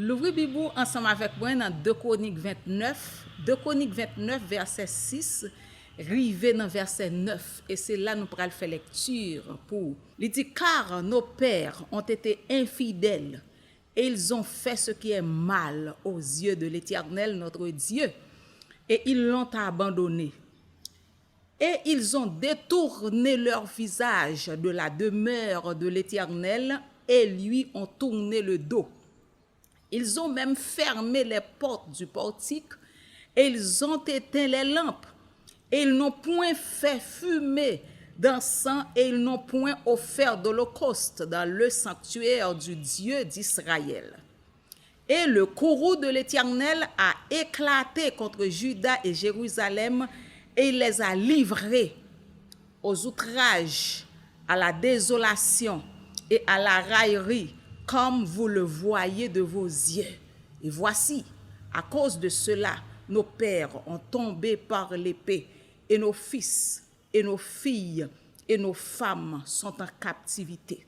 L'ouvrir Bible ensemble avec moi dans 2 Chroniques 29, 2 Chroniques 29 verset 6, rivé dans verset 9 et c'est là nous pourrons faire lecture pour. Il dit car nos pères ont été infidèles et ils ont fait ce qui est mal aux yeux de l'Éternel notre Dieu et ils l'ont abandonné. Et ils ont détourné leur visage de la demeure de l'Éternel et lui ont tourné le dos. Ils ont même fermé les portes du portique et ils ont éteint les lampes. Et ils n'ont point fait fumer d'encens et ils n'ont point offert d'holocauste dans le sanctuaire du Dieu d'Israël. Et le courroux de l'Éternel a éclaté contre Juda et Jérusalem et il les a livrés aux outrages, à la désolation et à la raillerie, comme vous le voyez de vos yeux. Et voici, à cause de cela, nos pères ont tombé par l'épée, et nos fils, et nos filles, et nos femmes sont en captivité.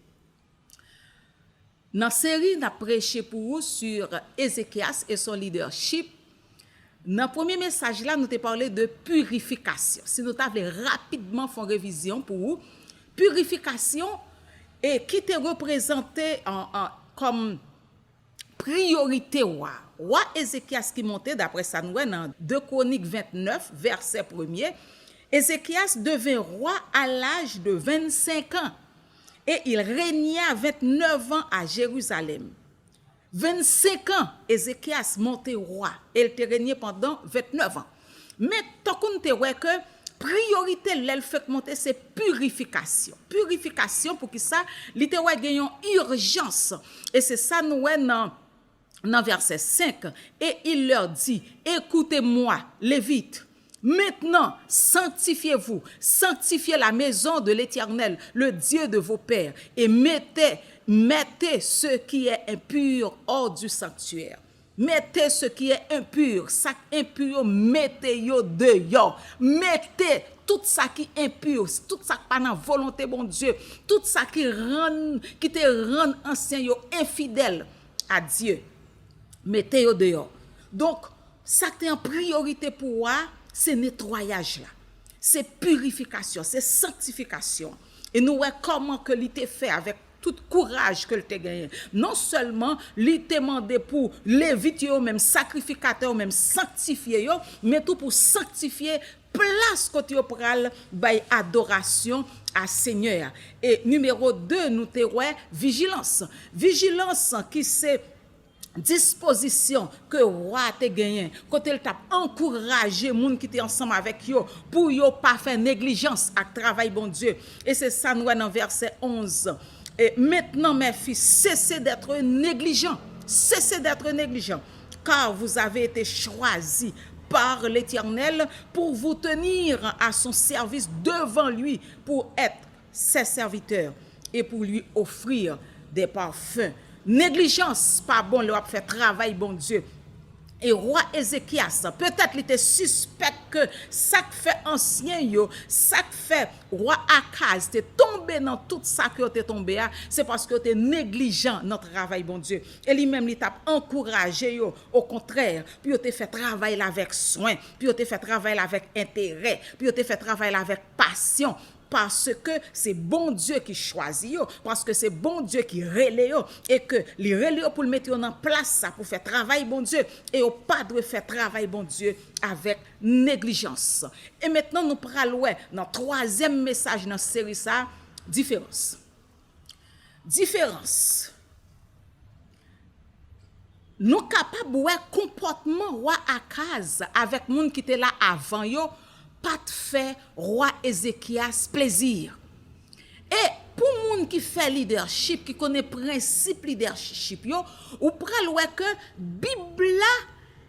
Dans la série, nous avons prêché pour vous sur Ézéchias et son leadership. Dans le premier message, là, nous avons parlé de purification. Si nous avons rapidement fait une révision pour vous, purification, et qui était représenté comme priorité roi Ézéchias qui montait, d'après ça nous dans 2 Chroniques 29, verset 1er, Ézéchias devint roi à l'âge de 25 ans et il régna 29 ans à Jérusalem. 25 ans, Ézéchias montait roi et il te régné pendant 29 ans. Mais tant qu'on te voit que priorité l'elle fait monter c'est purification. Purification pour que ça li te wè gagne urgence et c'est ça nous dans verset 5 et il leur dit écoutez-moi Lévites. Maintenant, sanctifiez-vous, sanctifiez la maison de l'Éternel, le Dieu de vos pères, et mettez ce qui est impur hors du sanctuaire. Mettez ce qui est impur, ça impur, mettez-yo dehors. Mettez tout ça qui est impur, tout ça qui pas dans volonté bon Dieu, tout ça qui te rend ancien yo infidèle à Dieu. Mettez-yo dehors. Donc, ça qui est en priorité pour moi, c'est nettoyage là. C'est purification, c'est sanctification. Et nous voyons comment que l'ité fait avec tout courage que l'ité gagné. Non seulement l'ité demandé pour lévite yo même sacrificateur même sanctifier yo, mais tout pour sanctifier place côté yo pral bay adoration à Seigneur. Et numéro 2 nous te ouais vigilance. Vigilance qui c'est disposition que roi te gagné côté il t'a encouragé moun qui était ensemble avec yo pour yo pas faire négligence à travail bon Dieu et c'est ça nous dans verset 11 et maintenant mes fils cessez d'être négligents car vous avez été choisis par l'Éternel pour vous tenir à son service devant lui pour être ses serviteurs et pour lui offrir des parfums. Négligence, pas bon, le faire travail, bon Dieu. Et roi Ézéchias, peut-être il était suspect que ça fait ancien yo, ça fait roi Akaz, t'es tombé dans tout ça que t'es tombé, c'est parce que t'es négligent dans travail, bon Dieu. Et lui-même, il t'a encouragé yo, au contraire, puis il t'a fait travail avec soin, puis il t'a fait travail avec intérêt, puis il t'a fait travail avec passion. Parce que c'est bon Dieu qui choisit yo, parce que c'est bon Dieu qui relève yo, et que les relève pour le mettre en place ça pour faire travail bon Dieu et au pas de faire travail bon Dieu avec négligence. Et maintenant nous prenons dans troisième message dans série ça différence. Nous capable ouais comportement roi Akaz avec monde qui était là avant yo pas de fait roi Ézéchias plaisir. Et pour moun qui fait leadership, qui connaît principe leadership yo, ou pral wè que Bible la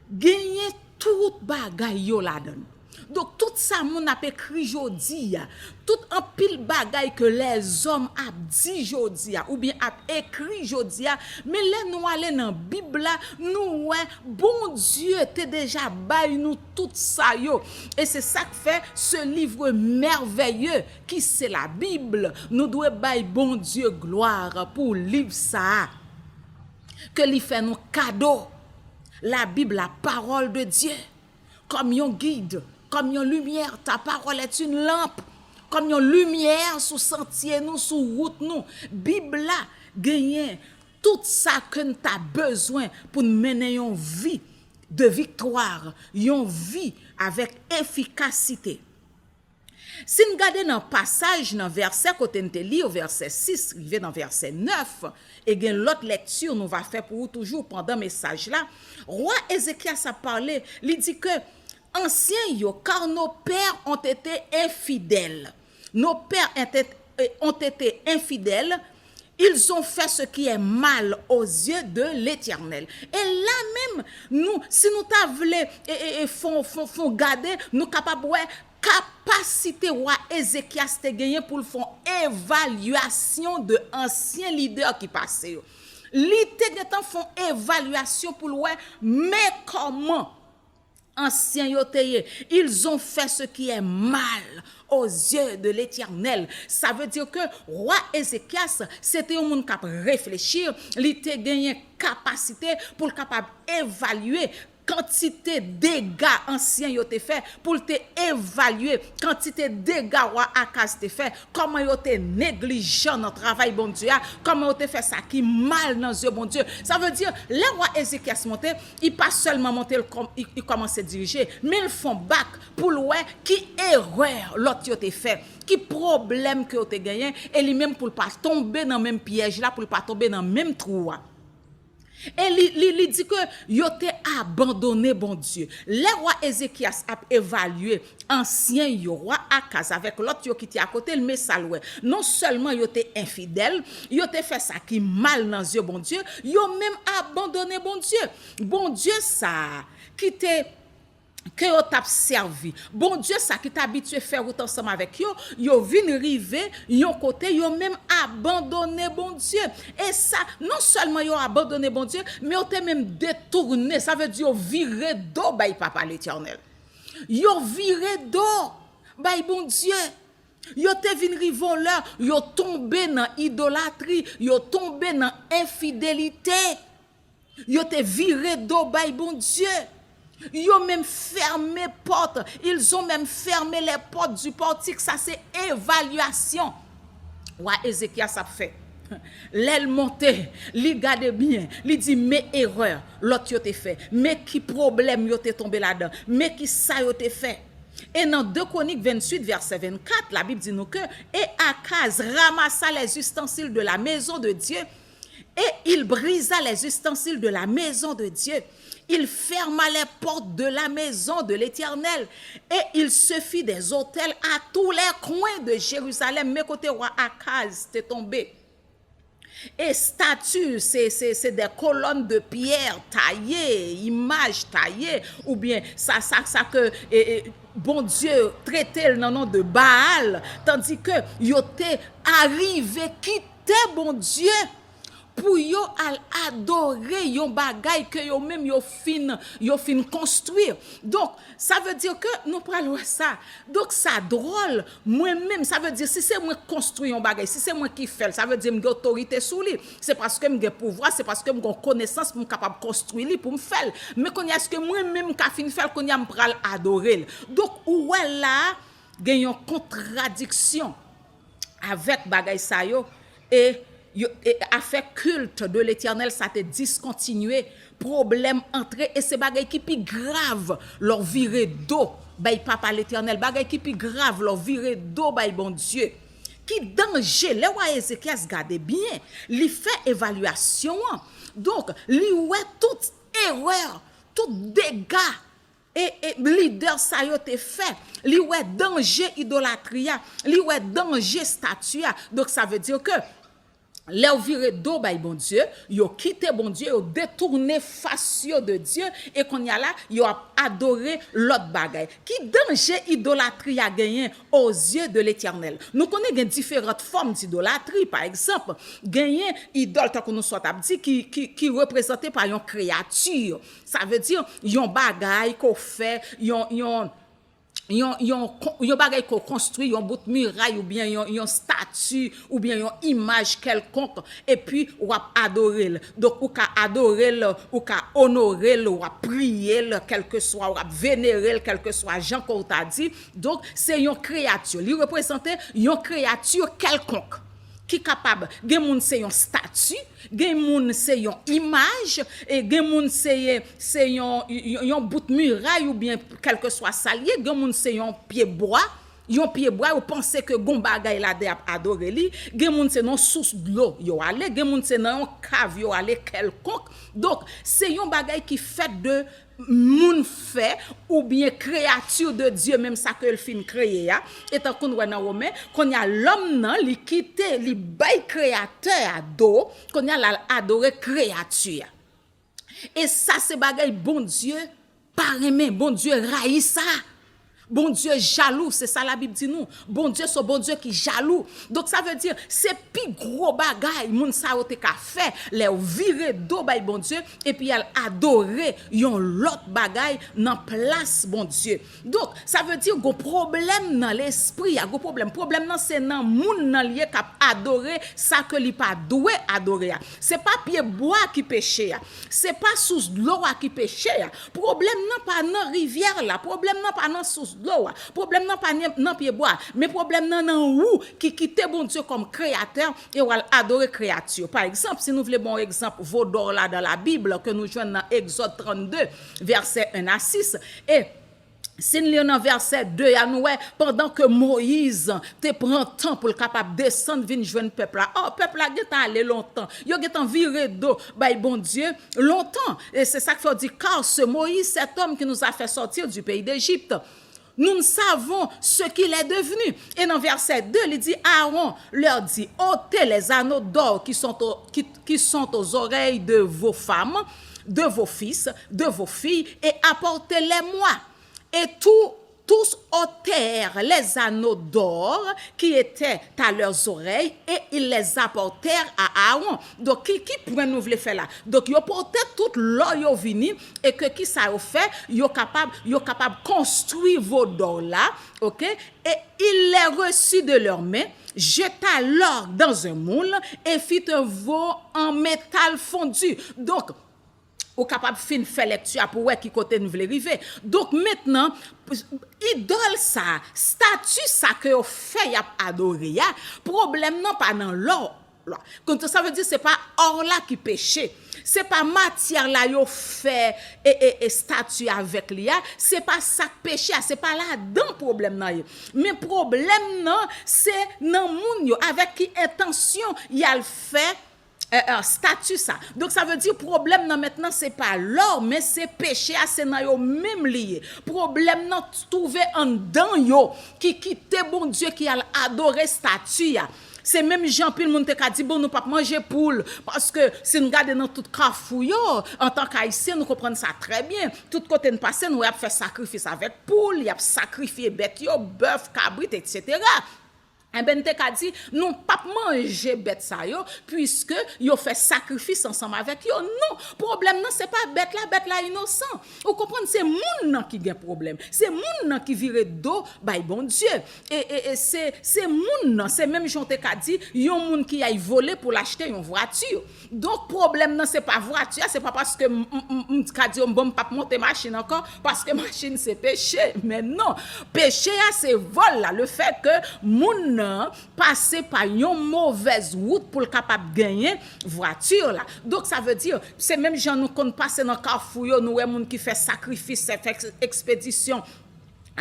gagne tout bagay yo là-dedans. Donc tout ça moun a écrit jodi ya, tout en pile bagay que les hommes a dit jodi ya ou bien a écrit jodi ya, mais là nous aller dans Bible là, nous ouais bon Dieu t'es déjà bay nous tout ça yo. Et c'est ça que fait ce livre merveilleux qui c'est la Bible. Nous doit bay bon Dieu gloire pour livre ça. que li fait nous cadeau. La Bible, la parole de Dieu, comme un guide, comme une lumière, ta parole est une lampe, comme une lumière sous sentier nous, sous route nous. Bible là, gagne tout ça que nous avons besoin pour mener une vie de victoire, une vie avec efficacité. Si nous regardons dans le passage, dans le verset, côté nous lit au verset 6, arrivé dans le verset 9, et bien l'autre lecture nous va faire pour vous toujours pendant le message là, roi Ézéchias a parlé, il dit que anciens yo, car nos pères ont été infidèles. Nos pères ont été infidèles. Ils ont fait ce qui est mal aux yeux de l'Éternel. Et là même, nous, si nous t'avons font garder, nous capables capacité roi Ézéchias te gagné pour faire évaluation de anciens leaders qui passaient. Li te font évaluation pour voir mais comment anciens yotéye, ils ont fait ce qui est mal aux yeux de l'Éternel. Ça veut dire que roi Ézéchias, c'était un monde qui a réfléchir, il te gagné capacité pour capable évaluer quantité dégâts anciens yo te fait pour te évaluer quantité dégâts roi Akaz te fait comment yo te négligent dans travail bon Dieu comment yo te fait ça qui mal dans yeux bon Dieu. Ça veut dire les rois Ézéchias monté il pas seulement monter il commence à diriger mais ils font back pour ouais qui erreur l'autre yo te fait qui problème que yo te gagné et lui même pour pas tomber dans même piège là pour pas tomber dans même trou. Et il dit que yo te abandonné bon Dieu. Les rois Ézéchias a évalué ancien yo roi Akaz avec l'autre yo qui était à côté le messaloué. Non seulement yo te infidèle, yo te fait ça qui mal dans yeux bon Dieu, yo même abandonné bon Dieu. Bon Dieu ça qui te que yo t'a servi. Bon Dieu ça qui t'a habitué faire autant ensemble avec yo vinn river yon côté yo même abandonné bon Dieu. Et ça non seulement yo abandonné bon Dieu, mais yo te même détourné, ça veut dire yo viré d'eau bay papa l'Éternel. Yo viré d'eau bay bon Dieu. Yo te vinn ri voleur, yo tombé dans idolâtrie, yo tombé dans infidélité. Yo te viré d'eau bay bon Dieu. Ils ont même fermé porte. Ils ont même fermé les portes du portique. Ça, c'est évaluation. Ouais, Ézéchias a fait. L'aile montée, li gade bien, li dit mais erreur, l'autre yo te fait. Mais qui problème yo te tombé là-dedans? Mais qui ça yo te fait? Et dans 2 Chroniques 28, verset 24, la Bible dit nous que et Akaz ramassa les ustensiles de la maison de Dieu et il brisa les ustensiles de la maison de Dieu. Il ferma les portes de la maison de l'Éternel et il se fit des autels à tous les coins de Jérusalem. Mais côté roi Akaz t'est tombé. Et statues, c'est des colonnes de pierre taillées, images taillées, ou bien ça que bon Dieu traitait le nom de Baal, tandis que yo te arrivé quitter bon Dieu. Pour yo al adorer yon bagay que yo même yo fin construire. Donc ça veut dire que nous prenons ça. Donc ça drôle moi même ça veut dire si c'est moi construire yon bagay, si c'est moi qui fait, ça veut dire m'ai autorité sur lui. C'est parce que m'ai pouvoir, c'est parce que m'ai connaissance pour capable construire lui pour me faire. Mais qu'on y a ce que moi même ka fin faire qu'on y a me pral adorer. Donc ouais là gen yon contradiction avec bagay ça yo et a fait culte de l'Éternel, ça te discontinué, problème entré et c'est bagay qui pi grave leur virer d'eau bay papa l'Éternel, bagay qui pi grave leur virer d'eau bay bon Dieu. Qui danger les roi Ézéchias garde bien, li fait évaluation. Donc li ouais toute erreur, tout dégât et leader ça yo te fait, li ouais danger idolâtrie, li ouais danger statue. Donc ça veut dire que les viré d'eau bay bon Dieu, yo quitté bon Dieu, yo détourné face de Dieu et qu'on y a là, yo a adoré l'autre bagaille. Qui danger idolâtrie a gagné aux yeux de l'Éternel. Nous connaissons différentes formes d'idolâtrie, par exemple, gagner idole tant que nous soit dit qui représenté par une créature. Ça veut dire yon bagaille qu'on fait, yon yon bagay qu'on construit, yon bout de muraille ou bien yon statue ou bien yon image quelconque et puis ou a adorer. Donc ou ka adorer, ou ka honorer, ou a prier, quel que soit, ou a vénérer, quel que soit Jean qu'on t'a dit. Donc c'est yon créature. Li représente yon créature quelconque. Qui capable gen moun c'est yon statue, gen moun c'est yon image et gen moun c'est yon bout de muraille ou bien quel que soit salier, gen moun c'est yon pied bois ou pensez que gon bagay la de adorer li, gen moun c'est non source de l'eau yo ale, gen moun c'est non cave yo ale quelconque. Donc c'est yon bagay qui fait de moun fait ou bien créature de Dieu même ça que le fin créé ya et tant qu'on voit dans Romain qu'on y a l'homme nan li quitter li bay créateur à dos qu'on y a la adorer créature et ça c'est bagay bon Dieu pas aimer bon Dieu raï ça. Bon Dieu jaloux, c'est ça la Bible dit nous. Bon Dieu, c'est bon Dieu qui jaloux. Donc ça veut dire, c'est plus gros bagay, moun sa ou te ka fait, les virer do bay bon Dieu, et puis elle adorer yon l'autre bagay nan place bon Dieu. Donc ça veut dire, gon problème dans l'esprit, a gon problème. Problème nan c'est nan moun nan lié kap adorer ça que li pas doué adorer. C'est pas pied bois qui péché, c'est pas sous l'eau qui péché. Problème nan pas nan rivière là, problème nan pas nan sous l'eau. Problème non pas nan pied bois, mais problème nan ou qui quitte bon Dieu comme créateur et ou adorer créature. Par exemple, si nous voulons bon exemple vaudor là dans la Bible que nous joignons dans Exode 32 verset 1 à 6 et si nous lisons dans verset 2, pendant que Moïse te prend temps pour le capable descendre venir joindre peuple là. Oh, peuple là get allé longtemps. Yo get en viré d'eau, bay bon Dieu, longtemps. Et c'est ça qu'il faut dire car ce Moïse, cet homme qui nous a fait sortir du pays d'Égypte, nous ne savons ce qu'il est devenu. Et dans verset 2, il dit, Aaron leur dit, ôtez les anneaux d'or qui sont aux oreilles de vos femmes, de vos fils, de vos filles, et apportez-les-moi. Et tous ôtèrent les anneaux d'or qui étaient à leurs oreilles et ils les apportèrent à Aaron. Donc, qui pourrait nous le faire là? Donc, ils portaient toute l'or yo vini et que qui ça fait? Ils capable construire vos d'or là, OK? Et il les reçut de leurs mains, jeta l'or dans un moule et fit un veau en métal fondu. Donc, ou capable fin faire lecture pour voir qui côté nous voulons arriver. Donc maintenant idole ça, statut ça que on fait y a adorer, problème non pas dans l'or. Quand ça veut dire c'est pas or là qui péché. C'est pas matière là yo fait et statut avec lui, c'est pas ça péché, c'est pas là dans problème nan. Mais problème non, c'est nan moun yo avec qui intention y a le fait statut ça. Donc ça veut dire problème non maintenant c'est pas l'or mais c'est péché c'est nan yo même lié. Problème non trouver en dedans yo qui quitte bon Dieu qui a adoré statut ya. C'est même Jean Pile moun te ka dit bon nous pas manger poule parce que si nous garder dans tout kafou yo en tant qu'haïtien nous comprendre ça très bien. Tout côté nous passer nous a fait sacrifice avec poule, y a sacrifié bête yo, bœuf, cabrit etc. Et ben te ka dit non pas manger bête ça yo puisque yo fait sacrifice ensemble avec yo. Non, problème non c'est pas bête là innocent. Vous comprenez c'est moun nan qui gen problème. C'est moun nan qui vire dos bay bon Dieu. Et c'est moun nan, c'est même Jean te ka dit yon moun qui aille voler pour l'acheter une voiture. Donc problème non c'est pas voiture, c'est pas parce que ka dit bon pas monter machine encore parce que machine c'est péché. Mais non, péché c'est vol là, le fait que moun passer par une mauvaise route pour le capable gagner voiture là. Donc ça veut dire c'est même gens nous qu'on passer dans carrefour yo nous moun qui fait sacrifice, fait expédition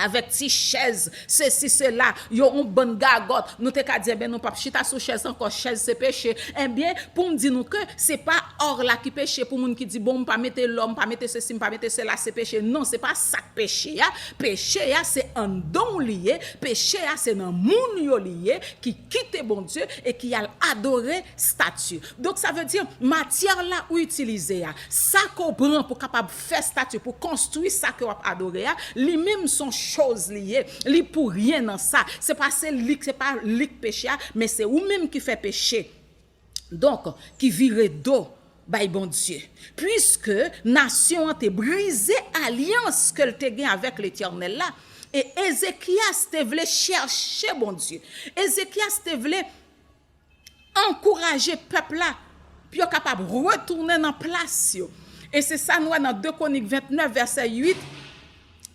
avec ti chaise ceci cela yo on bonne gagotte nous te ka dire ben nous pas chita sous chaise encore chaise c'est péché. Eh bien pour me dire nous que c'est pas or là qui péché pour moun qui dit bon pas mettre l'homme pas mettre ceci pas mettre cela c'est péché. Non c'est pas ça péché ya. Péché ya c'est un don lié, péché ya c'est dans moun yo lié qui quitte bon Dieu et qui a adoré statut. Donc ça veut dire matière là ou utiliser ya ça qu'on prend pour capable faire statut pour construire ça que on adorer ya lui même son chose liée, li pour rien dans ça. C'est pas lik péché, mais c'est ou même qui fait péché. Donc, qui vire d'eau, by bon Dieu. Puisque nation a brisé alliance que te gagne avec l'Éternel là. Et Ézéchias te voulait chercher bon Dieu. Ézéchias te voulait encourager peuple là puis capable retourner dans place yo. Et c'est ça nous dans 2 Chroniques 29 verset 8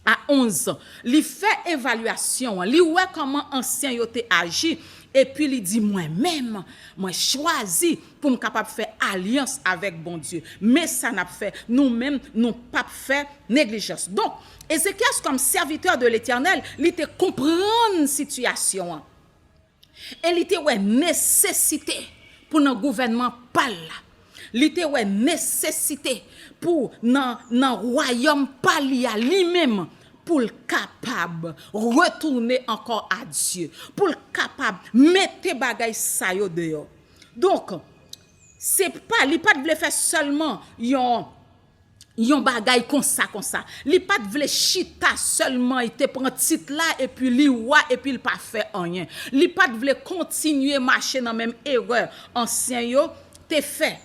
à 11. Li fait évaluation, li ouais comment ancien yo te agi et puis il dit moi-même moi choisi pour me capable faire alliance avec bon Dieu. Mais ça n'a fait nous-mêmes nous pas fait négligence. Donc Ézéchias comme serviteur de l'Éternel, il te comprendre situation. Et il te ouais nécessité pour notre gouvernement pas là. Il te ouais nécessité pour dans royaume pas lui-même pour le capable retourner encore à Dieu, pour le capable mettre bagay sa yo dehors. Donc c'est pas li pas de faire seulement yon bagay comme ça. Li pas vle chita seulement il te prend titre là et puis li wa et puis il pas fait rien. Li pas vle continuer marcher dans même erreur ancien yo te fait.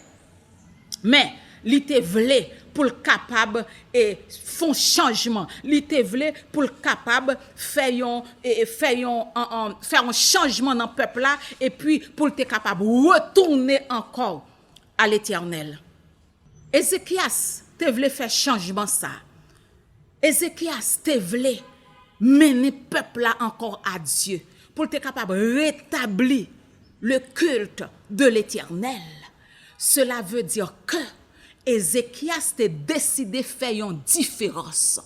Mais li te vle pour le capable et font changement. Li te vle pour le capable faire un changement dans peuple là et puis pour te capable retourner encore à l'Éternel. Ézéchias te vle faire changement ça. Ézéchias te vle mener peuple là encore à Dieu pour te capable rétablir le culte de l'Éternel. Cela veut dire que Ézéchias te décidé faire une différence.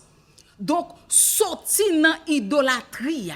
Donc sorti dans idolâtrie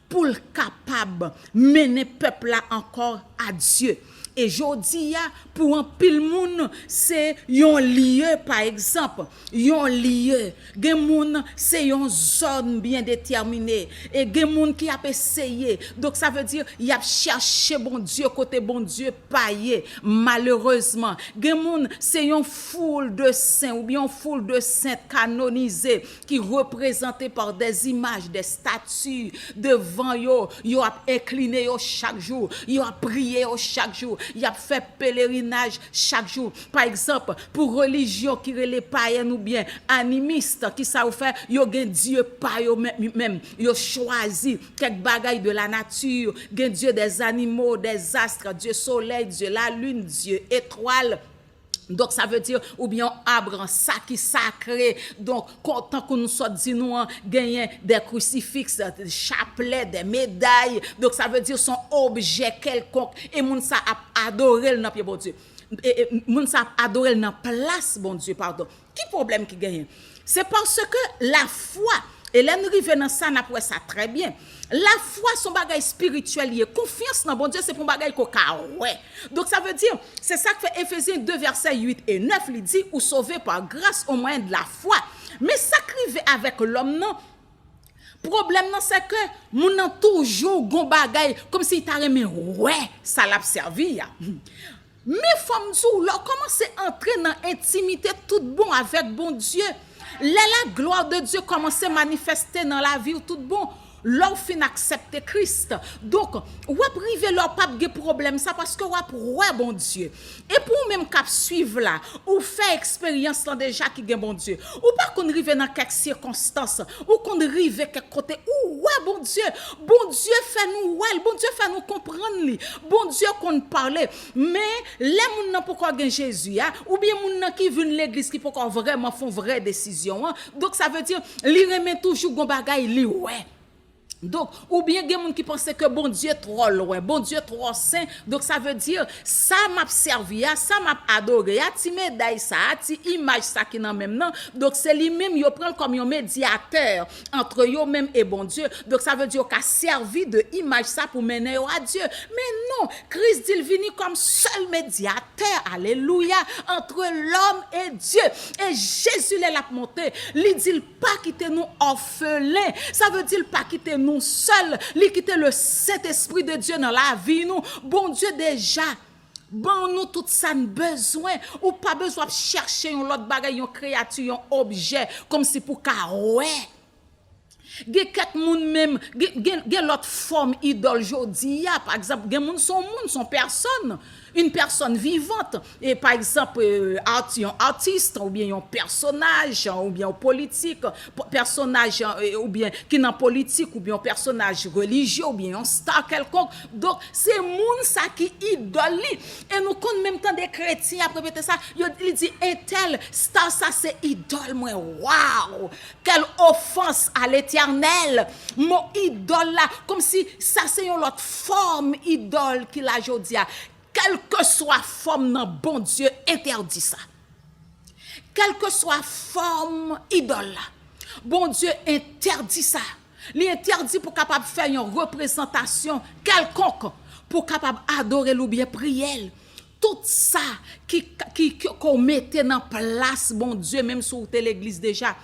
pour le capable mener peuple là encore à Dieu. Et jodi ya pour un pile moun c'est yon lieu par exemple, yon lieu, gen moun c'est yon zone bien déterminée et gen moun qui a essayé. Donc ça veut dire y a cherché bon Dieu côté bon Dieu paye. Malheureusement, gen moun c'est yon foule de saints ou bien foule de saints canonisés qui représentés par des images, des statues devant yo a incliné yo chaque jour, yo a prié yo chaque jour. Il a fait pèlerinage chaque jour. Par exemple, pour religion qui relè païenne ou bien animiste qui ça ou fait, yo gen Dieu pa yo même, yo choisi quelques bagailles de la nature, gen Dieu des animaux, des astres, Dieu soleil, Dieu la lune, Dieu étoile. Donc ça veut dire ou bien arbre ça qui sacré. Donc tant que nous soit dit nous gagner des crucifix, des chapelets, des médailles. Donc ça veut dire son objet quelconque et moun ça a adoré dans pied bon Dieu. Et moun ça a adoré dans place bon Dieu pardon. Qui problème qui gagne? C'est parce que la foi et là nous rive dans ça n'a pas ça très bien. La foi son bagage spirituel lié, confiance dans bon Dieu c'est pour bagage ko ka ouais. Donc ça veut dire c'est ça que fait Éphésiens 2 versets 8 et 9 il dit ou sauvé par grâce au moyen de la foi. Mais ça crive avec l'homme non. Problème non c'est que moun nan toujours gon bagage comme si t'a remet ouais, ça l'a servi ya. Mais femme dou là commence à entrer dans intimité tout bon avec bon Dieu. La gloire de Dieu commence à manifester dans la vie tout bon. Leur fin accepter Christ. Donc, ou privé leur pas de problème ça parce que ouais bon Dieu. Et pour même cap suivre là, ou fait expérience là déjà qui gagne bon Dieu. Ou pas qu'on rive dans quelques circonstances, ou qu'on rive quelque côté ou ouais bon Dieu fait nous ouais, bon Dieu fait nous comprendre lui. Bon Dieu qu'on parler. Mais les moun nan pourquoi gagne Jésus ou bien moun nan qui viennent l'église qui pourquoi vraiment font vraie décision. Donc ça veut dire li remet toujours gon bagay li ouais. Donc, ou bien il y a des gens qui pensent que bon Dieu trop loin, bon Dieu trop saint. Donc, ça veut dire, ça m'a servi, ça m'a adoré, ti médaille ça, ti image ça qui nan même non. Donc, c'est lui-même, il prend comme un médiateur entre eux-mêmes et bon Dieu. Donc, ça veut dire qu'il a servi de image ça pour mener à Dieu. Mais non, Christ dit, il vient comme seul médiateur, alléluia, entre l'homme et Dieu. Et Jésus l'a monté, il dit, pas quitter nous orphelins. Ça veut dire, pas quitter nous seuls, li quitter le Saint-Esprit de Dieu dans la vie nous. Bon Dieu déjà bon nous tout ça besoin ou pas besoin de chercher un autre bagage, une créature, un objet comme si pour ka ouais. Gen quelques moun même gen l'autre forme idole jodi par exemple gen moun son personne une personne vivante, et par exemple, un artiste, ou bien un personnage, ou bien un politique, personnage, ou bien qui est en politique, ou bien un personnage religieux, ou bien un star quelconque. Donc, c'est moun ça qui idole. Et nous connaissons même temps des chrétiens après répéter ça, il dit, un tel star, ça c'est idole, moi, waouh! Quelle offense à l'éternel! Mon idole là, comme si ça c'est une autre forme idole qu'il a jodi a. Quelle que soit forme, non, bon Dieu interdit ça. Quelle que soit forme idole là, bon Dieu interdit ça. Il interdit pour capable faire une représentation quelconque, pour capable adorer ou bien prier. Tout ça qu'on mettait en place, bon Dieu, même sur l'église déjà,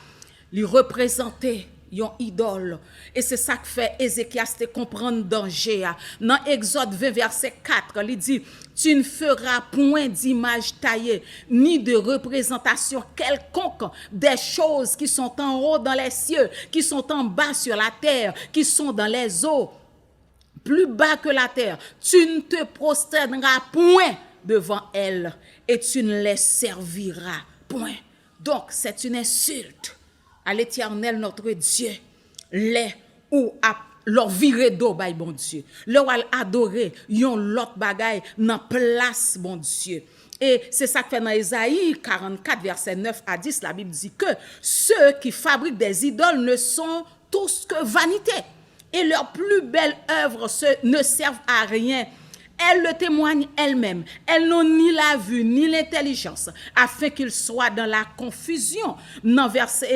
il représentait une idole. Et c'est ça que fait Ézéchias te comprendre danger. Dans Exode 20, verset 4, il dit, tu ne feras point d'image taillée, ni de représentation quelconque des choses qui sont en haut dans les cieux, qui sont en bas sur la terre, qui sont dans les eaux, plus bas que la terre. Tu ne te prosterneras point devant elles et tu ne les serviras point. Donc, c'est une insulte à l'Éternel notre Dieu, les ou à leur virer d'eau, bay bon Dieu. Leur adorer, yon l'autre bagaille dans place, bon Dieu. Et c'est ça que fait dans Ésaïe 44, verset 9 à 10, la Bible dit que ceux qui fabriquent des idoles ne sont tous que vanité. Et leurs plus belles œuvres ne servent à rien. Elles le témoignent elles-mêmes. Elles n'ont ni la vue ni l'intelligence, afin qu'ils soient dans la confusion. Dans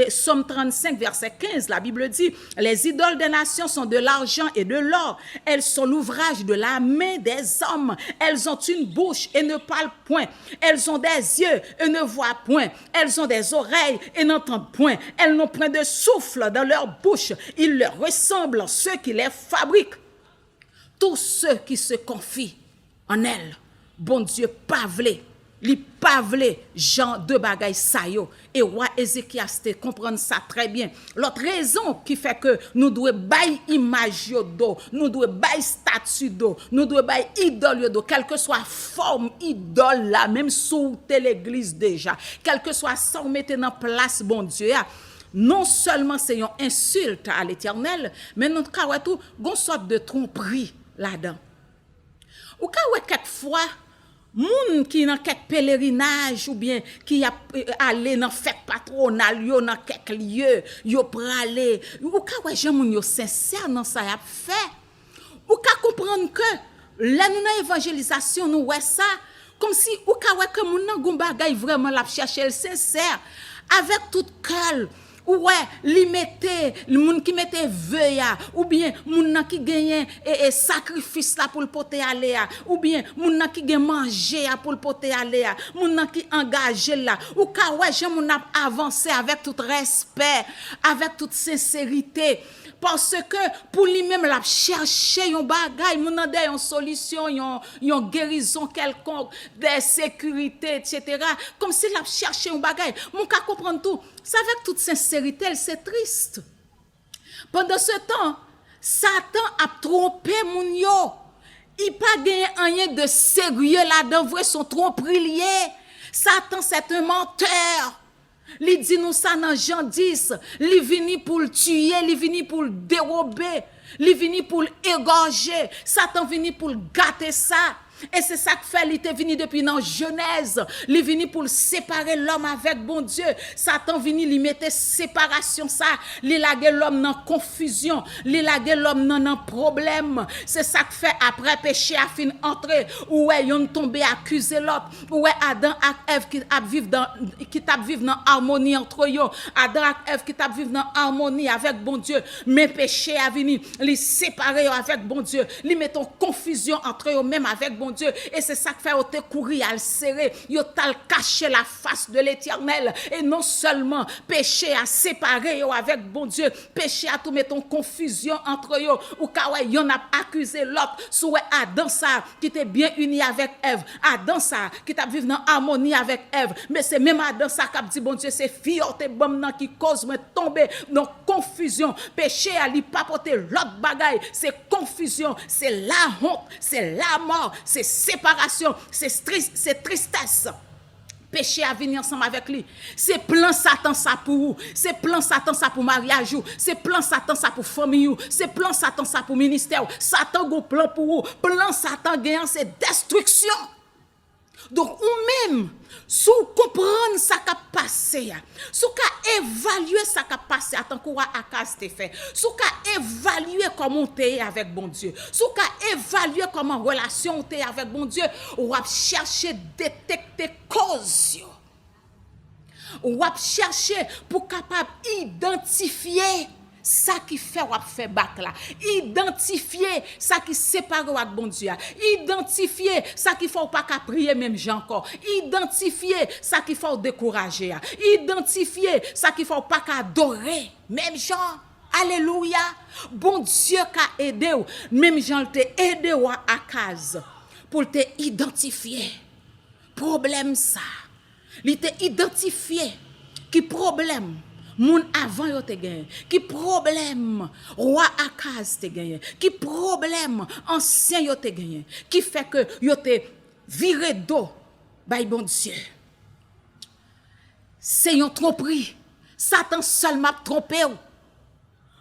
Somme 35, verset 15, la Bible dit, les idoles des nations sont de l'argent et de l'or. Elles sont l'ouvrage de la main des hommes. Elles ont une bouche et ne parlent point. Elles ont des yeux et ne voient point. Elles ont des oreilles et n'entendent point. Elles n'ont point de souffle dans leur bouche. Ils leur ressemblent, ceux qui les fabriquent. Tous ceux qui se confient en elle, bon Dieu, pavlé, li pavlé, Jean de bagay sa yo. Et roi Ézéchias te comprendre ça très bien. L'autre raison qui fait que nous devons bailler image yo do, nous devons bailler statue do, nous devons bailler idole yo do, quelle que soit forme idole là, même sous l'église déjà, quelle que soit ça on mette en place, bon Dieu, non seulement c'est une insulte à l'Éternel, mais nous avons tout une sorte de tromperie là-dedans. Ou quand quelquefois moun qui dans quelque pèlerinage ou bien qui a allé dans fête patronale yo dans quelque lieu yo pralé ou quand gens moun yo sincère dans ça y a fait ou quand comprendre que là nous dans évangélisation nous ouais ça comme si ou quand que moun nan gon bagay vraiment la chercher le sincère avec tout cœur. Ouais, li mette, le moun qui mette veuille ou bien moun nan qui gagne et sacrifice là pour le porter aller ou bien moun nan qui gagne manger pour le porter aller moun nan qui engagé là ou ka ouais j'aime moun avancer avec tout respect, avec toute sincérité. Parce que pour lui-même, il a cherché un bagage, il a une solution, une guérison quelconque, des sécurités, etc. Comme s'il a cherché un bagage. Mon cas comprendre tout. C'est avec toute sincérité, c'est triste. Pendant ce temps, Satan a trompé mon yo. Il pas gagné rien de sérieux là-dedans, vrai son tromperie lié. Satan, c'est un menteur. Li dit nous ça dans Jean 10, li vini pour le tuer, li vini pour le dérober, li vini pour l'égorger, Satan vini pour le gâter ça. Et c'est ça que fait, il était venu depuis dans Genèse. Il est venu pour séparer l'homme avec bon Dieu. Satan venu lui mettre séparation ça. Il lagué l'homme dans confusion. Il lagué l'homme dans problème. C'est ça que fait après péché a fin entrer. Ouais, yon tombé accuser l'autre. Ouais, Adam et Ève qui t'a vivre dans harmonie entre eux. Adam et Ève qui t'a vivre dans harmonie avec bon Dieu. Mais péché a venu les séparer avec bon Dieu. Li metton confusion entre eux même avec bon Dieu, et c'est ça que fait te courir à le serrer, yo t'al caché la face de l'Éternel, et non seulement péché à séparer yo avec bon Dieu, péché à tout mettre en confusion entre yo, ou ka yon a accusé l'autre, sous Adam ça qui était bien uni avec Ève, Adam ça qui t'a vivre dans harmonie avec Ève, mais c'est même Adam ça qui dit bon Dieu c'est fiote bam nan qui cause moi tomber dans confusion, péché à li papoter l'autre bagaille, c'est confusion, c'est la honte, c'est la mort, c'est c'est séparation, c'est tristesse. Péché à venir ensemble avec lui. C'est plan Satan ça pour vous. C'est plan Satan ça pour mariage. C'est plan Satan ça pour famille. C'est plan Satan ça pour ministère. Satan go plan pour vous. Plan Satan gagnant c'est destruction. Donc ou même sous comprendre ça qui a passé, sous ka évaluer ça qui a passé à tant qu'on a Akaz te fait, sous ka évaluer comment t'es avec bon Dieu, sous ka évaluer comment relation t'es avec bon Dieu, ou va chercher détecter cause, ou va chercher pour capable identifier ça qui fait ou fait bac là, identifier ça qui sépare ou avec bon Dieu, identifier ça qui faut pas qu'à prier même gens encore, identifier ça qui faut décourager, identifier ça qui faut pas qu'à adorer même gens. Alléluia. Bon Dieu qu'a aidé ou même gens te aidé ou à Akaz pour te identifier problème ça. Il te identifier qui problème moun avant yo te gagné, qui problème roi Akaz te gagné, qui problème ancien yo te gagné, qui fait que yo te viré d'eau bay bon Dieu. C'est yon tromperie. Satan seul m'a trompé ou.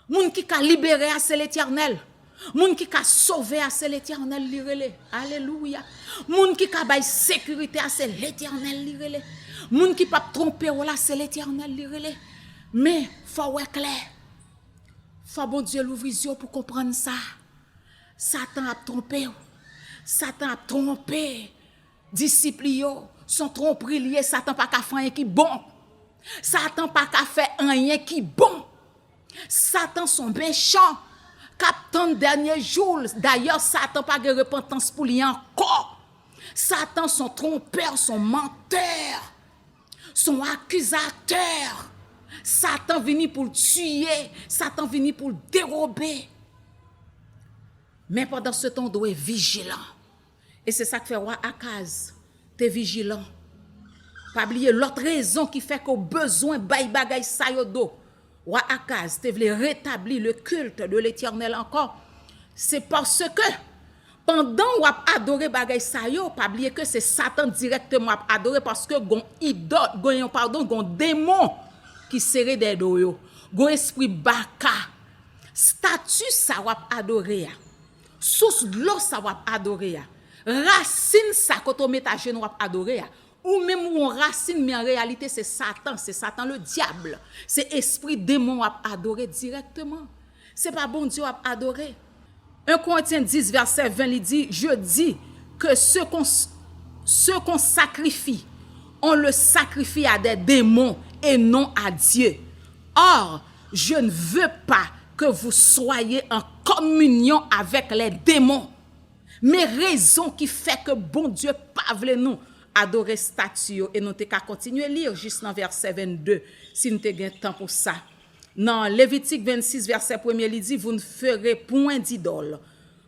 Moun qui ka libéré c'est l'Éternel. Moun qui ka sauvé c'est l'Éternel li relé. Alléluia. Moun qui ka bay sécurité c'est l'Éternel li relé. Moun qui pa tromper ou là c'est l'Éternel li relé. Mais faut ouais clair. Faut bon Dieu l'ouvrir les yeux pour comprendre ça. Satan a trompé. Satan a trompé. Disciples yo sont tromperies liés. Satan pas qu'à faire rien qui bon. Satan pas qu'à faire rien qui bon. Satan sont méchants. Captant dernier jour. D'ailleurs Satan pas de repentance pour lui encore. Satan sont trompeurs, sont menteurs, sont accusateurs. Satan venu pour le tuer, Satan venu pour le dérober. Mais pendant ce temps, on doit être vigilant. Et c'est ça que fait roi Akaz. T'es vigilant. Pas oublier l'autre raison qui fait qu'au besoin bay bagay sa yo do. Roi Akaz, te voulait rétablir le culte de l'Éternel encore. C'est parce que pendant ou adorer bagay sa yo, pas oublier que c'est Satan directement adoré parce que gon idole, gon démon qui serait des doyo, gon esprit baka, statue ça wap adorer, source de l'eau ça wap adorer, racine ça quand on met à genoux wap adorer, ou même où on racine mais en réalité c'est Satan le diable, c'est esprit démon wap adorer directement, c'est pas bon Dieu wap adorer. 1 Corinthiens 10 verset 20 il dit, je dis que ce qu'on sacrifie, on le sacrifie à des démons et non à Dieu. Or, je ne veux pas que vous soyez en communion avec les démons. Mais raison qui fait que bon Dieu pas veut nous adorer statue et nous t'es qu'à continuer à lire juste dans verset 22 si nous t'ai temps pour ça. Dans Lévitique 26 verset 1 il dit, vous ne ferez point d'idole.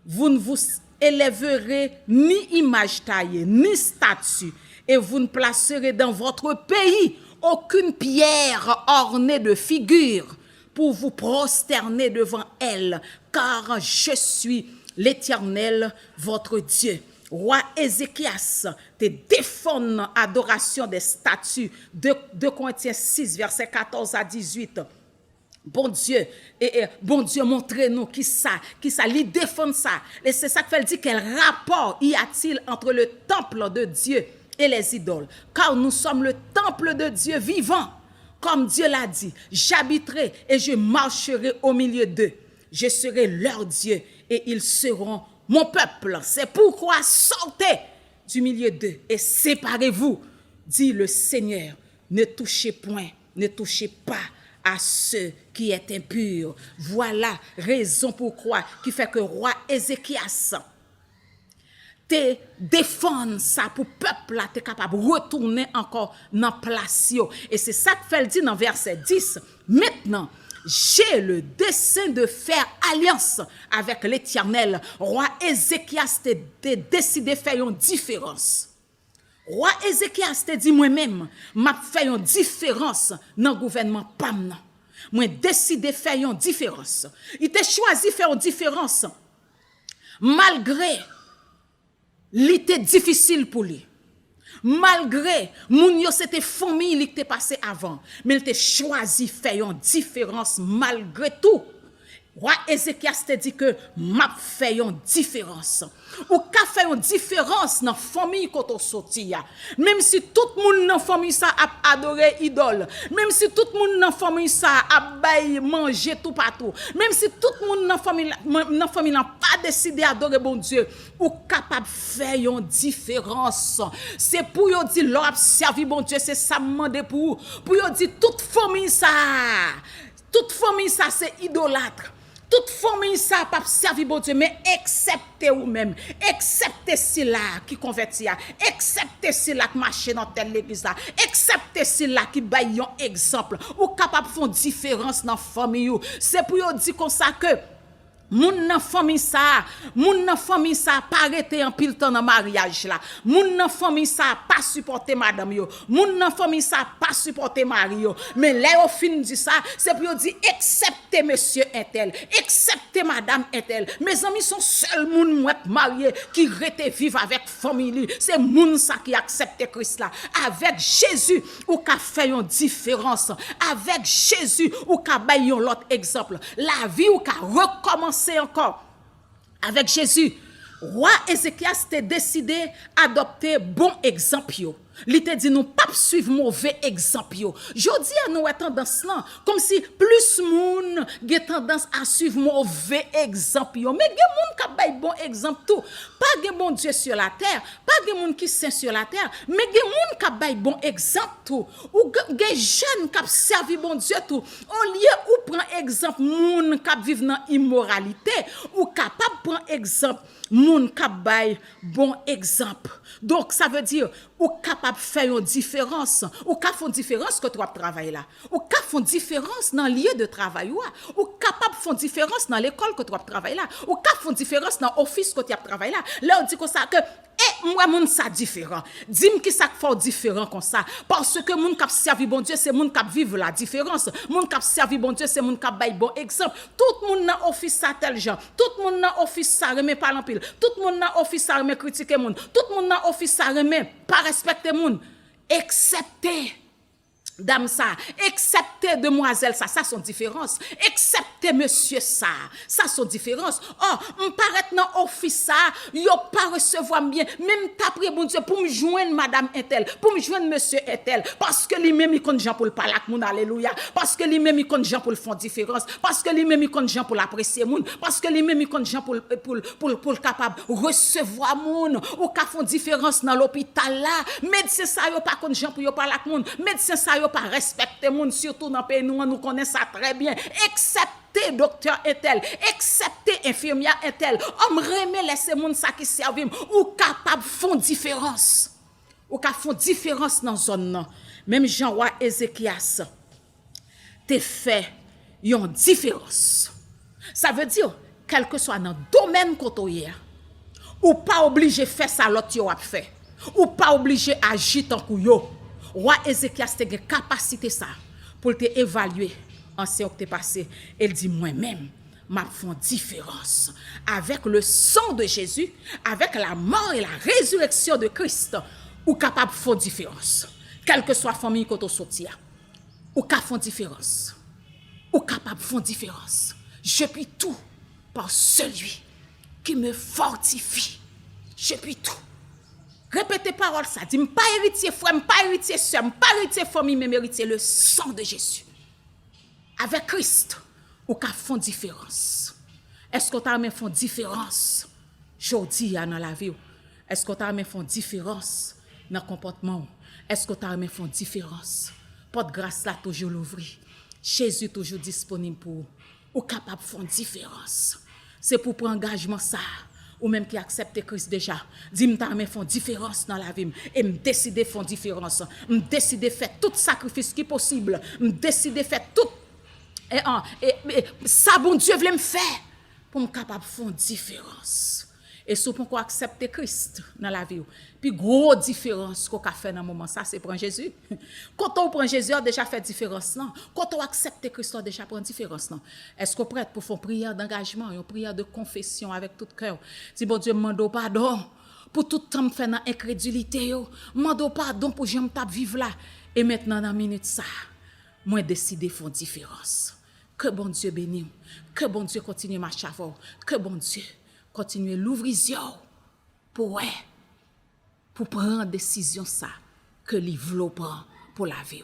Vous ne vous élèverez ni image taillée ni statue. Et vous ne placerez dans votre pays aucune pierre ornée de figures pour vous prosterner devant elle, car je suis l'Éternel, votre Dieu. Roi Ézéchias te défend adoration des statues. 2 Corinthiens 6, verset 14 à 18. Bon Dieu, bon Dieu, montrez-nous qui ça, lui défend ça. Et c'est ça que fait dire, quel rapport y a-t-il entre le temple de Dieu et les idoles? Car nous sommes le temple de Dieu vivant. Comme Dieu l'a dit, j'habiterai et je marcherai au milieu d'eux. Je serai leur Dieu et ils seront mon peuple. C'est pourquoi sortez du milieu d'eux et séparez-vous, dit le Seigneur. Ne touchez point, ne touchez pas à ceux qui est impurs. Voilà raison pourquoi qui fait que roi Ézéchias te défendre ça pour peuple là t'es capable de retourner encore dans place yo. Et c'est ça que fait le dit dans verset 10. Maintenant, j'ai le dessein de faire alliance avec l'Éternel. Roi Ézéchias te décidé faire une différence. Roi Ézéchias te dit moi-même, m'a fait une différence dans le gouvernement PAM. Moi décidé faire une différence. Il t'a choisi faire une différence malgré L'été difficile pour lui. Malgré, moun yo c'était famille li te passé avant, mais il te choisi faire une différence malgré tout. Roi Ézéchias te dit que m'a fait une différence. Ou ka fait une différence dans famille quand on sorti. Même si tout le monde dans famille ça a adoré idole, même si tout le monde dans famille ça a bail manger tout partout, même si tout le monde dans famille n'a pas décidé adorer bon Dieu, ou capable faire une différence. C'est pour yo dire l'on a servi bon Dieu, c'est ça demandé pour yo dire toute famille ça c'est idolâtre. Toute famille ça pas servir bon Dieu, mais excepté ou même, excepté si là qui convertit, excepté si là qui marche dans telle l'église là, excepté si là qui baille un exemple, ou capable faire différence dans famille. C'est pour yo dire comme ça que moun nan famille ça pas arrêté en pile temps dans mariage là. Moun nan famille ça pas supporter madame yo. Moun nan famille ça pas supporter mari yo. Mais là au fin dit ça, c'est pour dire excepté monsieur untel, excepté madame untel. Mes amis sont seuls moun mouet marié qui rete vivre avec famille. C'est moun ça qui accepte Christ là. Avec Jésus ou ka fait une différence. Avec Jésus ou ka bay un autre exemple. La vie ou ka recommencer encore avec Jésus. Roi Ézéchias t'a décidé adopter bon exemple. Il te dit nous pas suivre mauvais exemple. Jodi a nous tendance là comme si plus moun gen tendance à suivre mauvais exemple. Mais gen moun ka bay bon exemple tout. Pas gen bon Dieu sur la terre, pas gen moun qui saint sur la terre, mais gen moun ka bay bon exemple tout. Ou gen jeune ka servi bon Dieu tout. Au lieu ou prend exemple moun ka vivre dans immoralité ou capable prendre exemple moun ka bay bon exemple. Donc ça veut dire ou capable faire une différence, ou capable faire une différence que tu travailles là, ou capable faire une différence dans le lieu de travail ou capable faire une différence dans l'école que tu travailles là, ou capable faire une différence dans l'office que tu travailles là. Là on dit comme ça que moi moun ça différent. Dis-moi qui ça fait différent comme ça parce que moun k'ap servi bon Dieu c'est moun k'ap vivre la différence. Moun k'ap servi bon Dieu c'est moun k'ap bay bon exemple. Tout moun dans office ça tel genre. Tout moun dans office ça remet pas en pile. Tout moun dans office ça remet critiquer moun. Tout moun dans office ça remet pas respecter moun excepté dame ça, excepté demoiselle ça son différence, excepté monsieur ça son différence. Oh, m'paraît dans office ça, yo pas recevoir bien, même t'après bon Dieu pour me joindre madame Intel, pour me joindre monsieur Intel parce que lui même il compte gens pour le parler avec moun alléluia, parce que lui même il compte gens pour le faire différence, parce que lui même il compte gens pour l'apprécier moun, parce que lui même il compte gens pour capable recevoir moun ou ka font différence dans l'hôpital là, médecin ça yo pas compte gens pour yo parler avec moun, médecin ça yo pas respecter moun surtout dans pays nous connaissons ça très bien excepté docteur Intel excepté infirmière Intel homme remet laisser moun ça qui servi ou capable font différence ou ka font différence dans zone nan même Jean roi Ézéchias te fait une différence ça veut dire quel que soit dans domaine côté ou pas obligé faire ça l'autre yo a fait ou pas obligé agir tant que yo. Roi Ézéchias te gen capacité ça pour te évaluer en ce qui t'est passé. Elle dit moi-même m'a font différence avec le sang de Jésus, avec la mort et la résurrection de Christ, ou capable faire différence. Quelle que soit famille que tu sorti, ou capable faire différence. Ou capable faire différence. Je puis tout par celui qui me fortifie. Je puis tout. Répétez parole ça. Dis pas héritier frère, pas héritier sœur, pas héritier famille, mais héritier le sang de Jésus. Avec Christ, ou qu'a font différence. Est-ce que tu as fait différence aujourd'hui dans la vie? Est-ce que tu as fait différence dans le comportement? Est-ce que tu as fait différence? Porte grâce là toujours l'ouvrir. Jésus toujours disponible pour vous. Ou capable de faire différence. C'est pour prendre engagement ça. Ou même qui accepte Christ déjà. Dis-moi, t'as fait différence dans la vie. Et me décider faire différence. Me décider faire tout sacrifice qui est possible. Me décider faire tout. Et ça, bon Dieu voulait me faire. Pour me capable de faire différence. Et si on accepter Christ dans la vie. Puis, gros différence qu'on a fait dans le moment, ça, c'est prendre Jésus. Quand on prend Jésus, on a déjà fait différence. Non? Quand on accepte Christ, on a déjà pris différence. Non? Est-ce qu'on est prêt pour faire une prière d'engagement, une prière de confession avec tout cœur? Si bon Dieu me demande pardon pour tout temps faire dans incrédulité yo, mando pardon pour j'aime t'a vivre là et maintenant dans minute ça, moi décider faire différence. Que bon Dieu bénisse, que bon Dieu continue marcher avec vous, que bon Dieu continue l'ouvrir pour prendre décision ça que li vlo prend pour la vie.